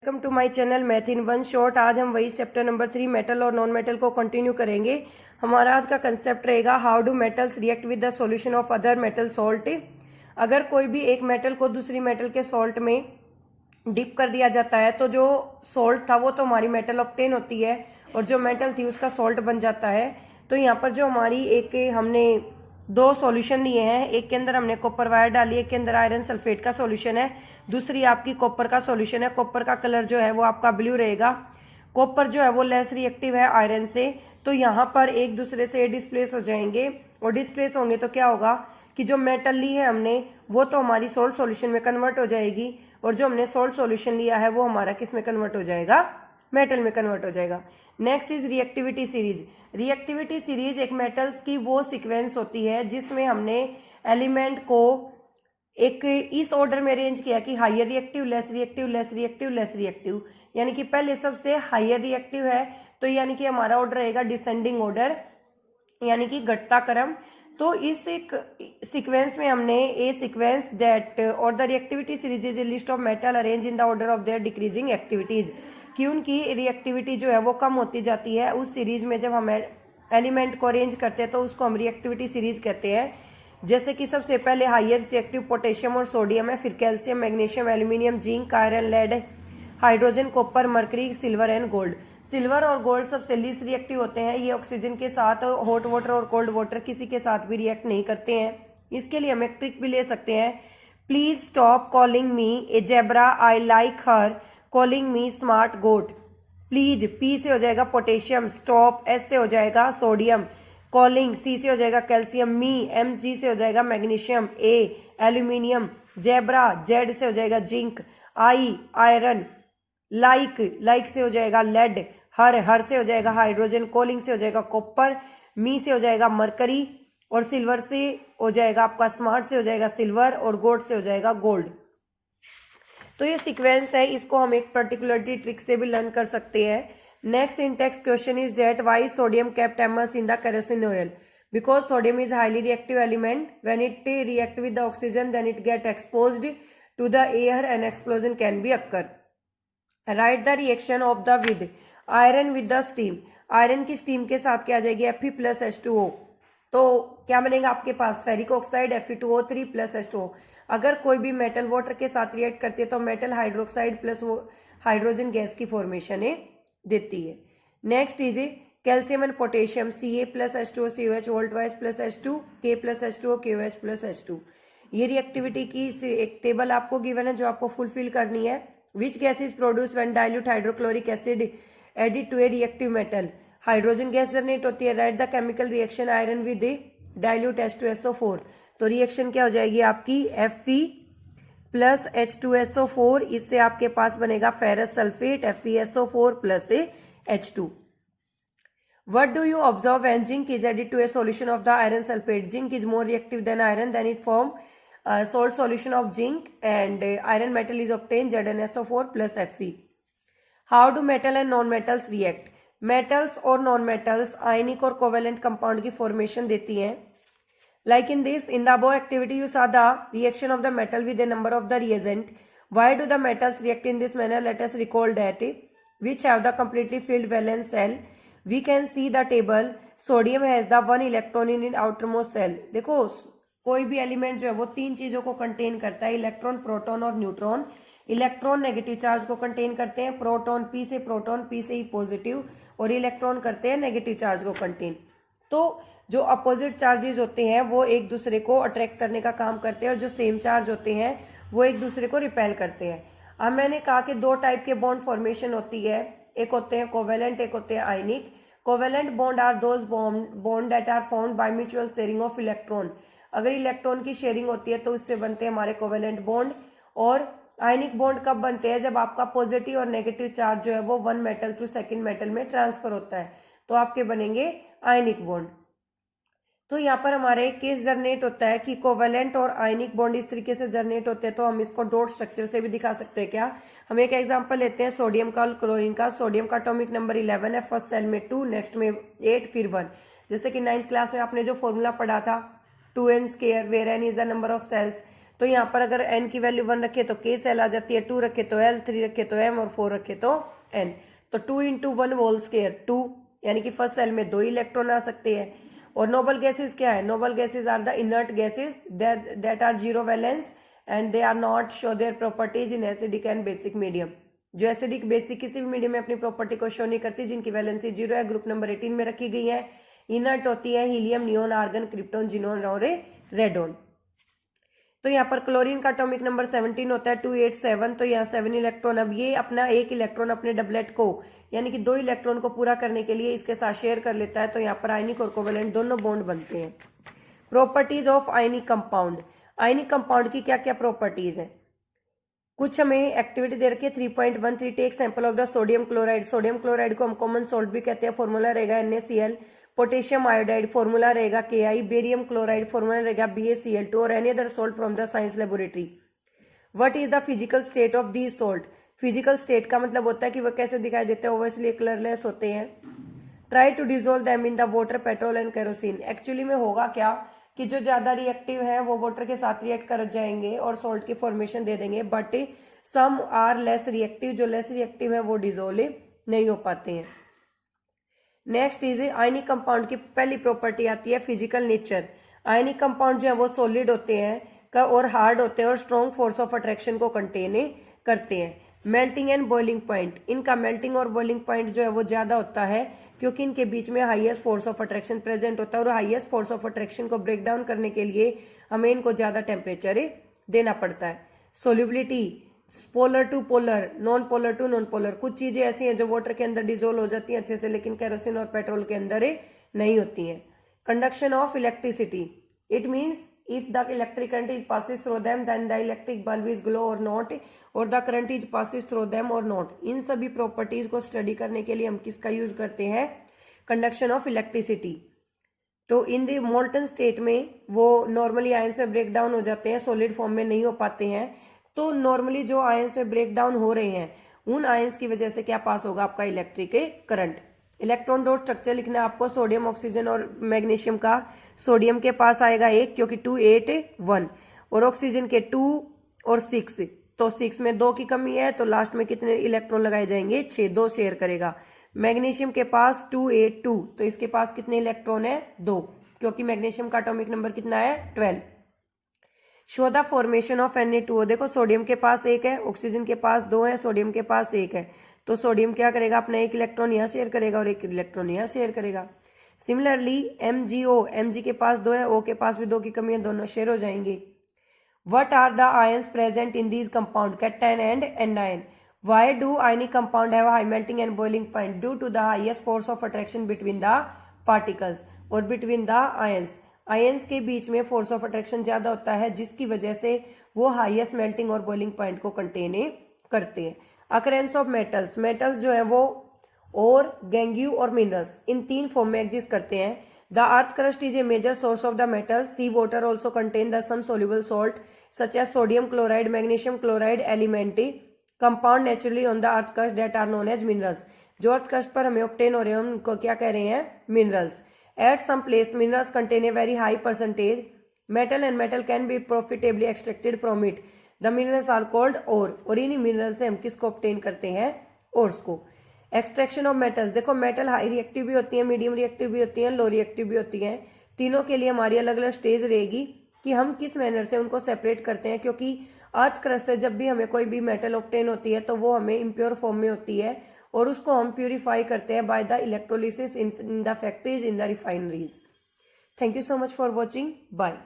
Welcome to my channel math in one shot. आज हम वही चैप्टर नंबर 3 मेटल और नॉन मेटल को कंटिन्यू करेंगे। हमारा आज का कंसेप्ट रहेगा how do metals react with the solution of other metal salt. अगर कोई भी एक मेटल को दूसरी मेटल के सॉल्ट में डिप कर दिया जाता है तो जो सॉल्ट था वो तो हमारी मेटल ऑब्टेन होती है और जो मेटल थी उसका सॉल्ट बन जाता है। तो यहाँ पर जो हमारी एक हमने दो सॉल्यूशन लिए हैं, एक के अंदर हमने कॉपर वायर डाली, एक के अंदर आयरन सल्फेट का सॉल्यूशन है, दूसरी आपकी कॉपर का सॉल्यूशन है। कॉपर का कलर जो है वो आपका ब्लू रहेगा। कॉपर जो है वो लेस रिएक्टिव है आयरन से, तो यहाँ पर एक दूसरे से डिस्प्लेस हो जाएंगे और डिस्प्लेस होंगे तो क्या होगा कि जो मेटल ली है हमने वो तो हमारी सोल्ट सॉल्यूशन में कन्वर्ट हो जाएगी और जो हमने सोल्ट सॉल्यूशन लिया है वो हमारा किस में कन्वर्ट हो जाएगा, मेटल में कन्वर्ट हो जाएगा। Next is reactivity series. Reactivity series एक मेटल्स की वो सीक्वेंस होती है जिसमें हमने एलिमेंट को एक इस ऑर्डर में अरेंज किया कि higher reactive, less reactive, less reactive, less reactive, यानी कि पहले सबसे हायर रिएक्टिव है तो यानी कि हमारा ऑर्डर रहेगा डिसेंडिंग ऑर्डर, यानी कि घटता क्रम। तो इस एक सीक्वेंस में हमने ए सीक्वेंस दैट और the reactivity series is a list of metal arrange in the order of their decreasing activities, कि उनकी रिएक्टिविटी जो है वो कम होती जाती है। उस सीरीज में जब हम एलिमेंट को अरेंज करते हैं तो उसको हम रिएक्टिविटी सीरीज कहते हैं। जैसे कि सबसे पहले हायर रिएक्टिव पोटेशियम और सोडियम है, फिर calcium, magnesium, aluminium, zinc, iron, lead, hydrogen, copper, mercury, silver and gold. Silver और गोल्ड सबसे लीस्ट रिएक्टिव होते हैं। ये ऑक्सीजन के साथ, हॉट वाटर और कोल्ड वाटर किसी के साथ भी रिएक्ट नहीं करते हैं। इसके लिए हम एक ट्रिक भी ले सकते हैं, please stop calling me a zebra, I like her, calling me smart goat. Please, P से हो जाएगा पोटेशियम, स्टॉप एस से हो जाएगा सोडियम, कॉलिंग सी से हो जाएगा कैल्शियम, मी एम जी से हो जाएगा मैग्नीशियम, ए एल्यूमिनियम, जेब्रा जेड से हो जाएगा जिंक, आई आयरन, लाइक से हो जाएगा लेड, हर से हो जाएगा हाइड्रोजन, कॉलिंग से हो जाएगा कॉपर, मी से हो जाएगा मरकरी और सिल्वर से हो जाएगा आपका स्मार्ट से हो जाएगा सिल्वर और गोल्ड से हो जाएगा गोल्ड। तो ये सीक्वेंस है, इसको हम एक पर्टिकुलरिटी ट्रिक से भी लर्न कर सकते हैं। Next in text question is that why sodium kept immersed in the kerosene oil. Because sodium is highly reactive element, when it react with the oxygen then it get exposed to the air and explosion can be occur. Write the reaction of the with iron with the steam. Iron की steam के साथ क्या आ जाएगी, Fe+H2O। तो क्या बनेगा आपके पास, ferric oxide Fe2O3+H2O। अगर कोई भी मेटल वाटर के साथ रिएक्ट करती है तो मेटल हाइड्रोक्साइड प्लस वो हाइड्रोजन गैस की फॉर्मेशन देती है। Next is calcium and potassium, Ca+H2O COH, वोल्टवाइज प्लस H2, K+H2O KOH+H2। ये रिएक्टिविटी की एक टेबल आपको गिवन है जो आपको फुलफिल करनी है। Which gas is produce when dilute hydrochloric acid added to a reactive metal. Hydrogen gas generate होती है। Write the chemical reaction iron with dilute H2SO4। तो रिएक्शन क्या हो जाएगी आपकी, Fe+H2SO4, इससे आपके पास बनेगा ferrous sulphate FeSO4+H2। What do you observe when zinc is added to a solution of the iron sulfate? Zinc is more reactive than iron, then it form salt solution of zinc and iron metal is obtained ZnSO4+Fe. How do metal and non-metals react? Metals और non-metals आयनिक और covalent compound की formation देती हैं। Like in this, in the above activity, you saw the reaction of the metal with a number of the reagent. Why do the metals react in this manner? Let us recall that which have the completely filled valence shell. We can see the table. Sodium has the 1 electron in its outermost shell. देखो कोई भी element जो है वो तीन चीजों को contain करता है, इलेक्ट्रॉन, प्रोटॉन और न्यूट्रॉन। इलेक्ट्रॉन नेगेटिव चार्ज को कंटेन करते हैं, प्रोटॉन पी से ही पॉजिटिव, और इलेक्ट्रॉन करते हैं नेगेटिव चार्ज को कंटेन। तो जो अपोजिट चार्जेस होते हैं वो एक दूसरे को अट्रैक्ट करने का काम करते हैं और जो सेम चार्ज होते हैं वो एक दूसरे को रिपेल करते हैं। अब मैंने कहा कि दो टाइप के बॉन्ड फॉर्मेशन होती है, एक होते हैं कोवेलेंट, एक होते हैं ionic. Covalent bond are those bond that are formed by mutual sharing of electron. अगर इलेक्ट्रॉन की शेयरिंग होती है तो उससे बनते हैं हमारे कोवेलेंट बॉन्ड। और आयनिक बॉन्ड कब बनते हैं, जब आपका पॉजिटिव और नेगेटिव चार्ज जो है वो one metal to second metal में ट्रांसफर होता है तो आपके बनेंगे आयनिक बॉन्ड। तो यहाँ पर हमारे केस जनरेट होता है कि कोवेलेंट और आयनिक बॉन्ड इस तरीके से जनरेट होते हैं, तो हम इसको डॉट स्ट्रक्चर से भी दिखा सकते हैं। क्या, हम एक एग्जांपल लेते हैं सोडियम का और क्लोरीन का। सोडियम का एटॉमिक नंबर 11 है, फर्स्ट सेल में 2, नेक्स्ट में 8, फिर 1। जैसे कि 9th क्लास में आपने जो फॉर्मूला पढ़ा था 2n square, where n is the number of cells. तो यहाँ पर अगर n की वैल्यू 1 रखे तो k सेल आ जाती है, 2 रखे तो l, 3 रखे तो m और 4 रखे तो n। तो 2 × 1 होल स्क्वायर 2, यानी कि फर्स्ट सेल में 2 इलेक्ट्रॉन आ सकते हैं। और नोबल गैसेज क्या है? Noble gases are the inert gases that are zero valence and they are not show their properties in acidic and basic medium. जो एसिडिक बेसिक किसी भी मीडियम में अपनी प्रॉपर्टी को शो नहीं करती, जिनकी वैलेंसी 0 है, ग्रुप नंबर 18 में रखी गई है। इनर्ट होती है helium, neon, argon, krypton, xenon और रेडोन। तो यहाँ पर क्लोरीन का एटॉमिक नंबर 17 होता है 287। तो यहाँ 7 इलेक्ट्रॉन, अब ये अपना एक इलेक्ट्रॉन अपने डबलेट को यानी कि 2 इलेक्ट्रॉन को पूरा करने के लिए इसके साथ शेयर कर लेता है। तो यहाँ पर आयनिक और कोवेलेंट दोनों बॉन्ड बनते हैं। Properties of ionic compound. Ionic compound की क्या क्या प्रॉपर्टीज है? कुछ हमें एक्टिविटी दे रखी है 3.13, take sample of the sodium chloride. Sodium chloride को हम कॉमन सोल्ट भी कहते हैं, फॉर्मूला रहेगा NaCl। पोटेशियम आयोडाइड फॉर्मूला रहेगा Ki। बेरियम क्लोराइड फॉर्मूला रहेगा BaCl2 और any other salt from the science laboratory. What is the physical state of these salt? Physical state का मतलब होता है कि वह कैसे दिखाई देते हैं, ओब्वियसली कलरलेस होते हैं। Try to dissolve them in the water, petrol and kerosene. Actually में होगा क्या कि जो ज्यादा रिएक्टिव है वो वाटर के साथ रिएक्ट कर जाएंगे और सॉल्ट की फॉर्मेशन दे देंगे, but some are less reactive. जो लेस रिएक्टिव है वो डिजोल्व नहीं हो पाते हैं। नेक्स्ट इज आयनिक कंपाउंड की पहली प्रॉपर्टी आती है फिजिकल नेचर। आयनिक कंपाउंड जो है वो सॉलिड होते हैं और हार्ड होते हैं और स्ट्रॉन्ग फोर्स ऑफ अट्रैक्शन को कंटेन करते हैं। मेल्टिंग एंड बॉइलिंग पॉइंट, इनका मेल्टिंग और बॉइलिंग पॉइंट जो है वो ज्यादा होता है क्योंकि इनके बीच में highest force of attraction present होता है और हाईएस्ट फोर्स ऑफ अट्रैक्शन को ब्रेक डाउन करने के लिए हमें इनको ज्यादा टेम्परेचर देना पड़ता है। Solubility, polar to polar, non polar to non polar. कुछ चीजें ऐसी हैं जो वाटर के अंदर डिजोल्व हो जाती हैं अच्छे से, लेकिन केरोसिन और पेट्रोल के अंदर नहीं होती हैं। Conduction of electricity, it means if the electric current is passes through them then the electric bulb is glow or not, or the current is passes through them or not। इन सभी properties को study करने के लिए हम किसका use करते हैं? Conduction of electricity. तो इन द मोल्टन स्टेट में वो नॉर्मली आयंस में ब्रेक डाउन हो जाते हैं, सॉलिड फॉर्म में नहीं हो पाते हैं। तो नॉर्मली जो आयंस में ब्रेक डाउन हो रहे हैं उन आयंस की वजह से क्या पास होगा? आपका electric current. Electron dot structure लिखना है आपको सोडियम, ऑक्सीजन और मैग्नीशियम का। सोडियम के पास आएगा 1 क्योंकि 2 8 1, और ऑक्सीजन के 2 और 6, तो 6 में 2 की कमी है तो लास्ट में कितने इलेक्ट्रॉन लगाए जाएंगे? 6, 2 शेयर करेगा। मैग्नीशियम के पास 2 8 2, तो इसके पास कितने इलेक्ट्रॉन है? 2, क्योंकि मैग्नीशियम का एटॉमिक नंबर कितना है? 12। Show the formation of Na2। देखो सोडियम के पास 1 है, ऑक्सीजन के पास 2 है, सोडियम के पास 1 है, तो सोडियम क्या करेगा? अपना 1 इलेक्ट्रॉन यहाँ शेयर करेगा और 1 इलेक्ट्रॉन यहाँ शेयर करेगा। सिमिलरली MgO, Mg के पास 2 है, O के पास भी 2 की कमी है, दोनों शेयर हो जाएंगे। What are the ions present in these compound? Cation and anion. Why do ionic compound have a high melting and boiling point? Due to the highest force of attraction between the particles और between the ions। Ions के बीच में force of attraction ज्यादा होता है जिसकी वजह से वो हाईएस्ट मेल्टिंग और बॉइलिंग पॉइंट को कंटेन करते हैं। अकरेंस ऑफ मेटल्स, मेटल्स जो है वो और गैंग्यू और मिनरल्स इन 3 फॉर्म में एग्जिस्ट करते हैं। The earth crust is a major source of the metals. Sea water also contain the some soluble salt such as sodium chloride, magnesium chloride, elementary compound naturally on the earth crust that are known as minerals. जो earth crust पर हमें obtain हो रहे हैं उनको क्या कह रहे हैं? Minerals. At some place, minerals contain a very high percentage metal and metal can be profitably extracted from it. The minerals are called ore। और इन्हीं मिनरल से हम किसको ऑब्टेन करते हैं? ओर्स को। एक्सट्रैक्शन ऑफ मेटल्स, देखो मेटल हाई रिएक्टिव भी होती है, मीडियम रिएक्टिव भी होती है, लो रिएक्टिव भी होती है। तीनों के लिए हमारी अलग अलग स्टेज रहेगी कि हम किस मैनर से उनको सेपरेट करते हैं, क्योंकि अर्थ क्रस्ट से जब भी हमें कोई भी मेटल ऑब्टेन होती है तो वो हमें इम्प्योर फॉर्म में होती है और उसको हम प्यूरिफाई करते हैं by the electrolysis in the factories, in the refineries. Thank you so much for watching, bye.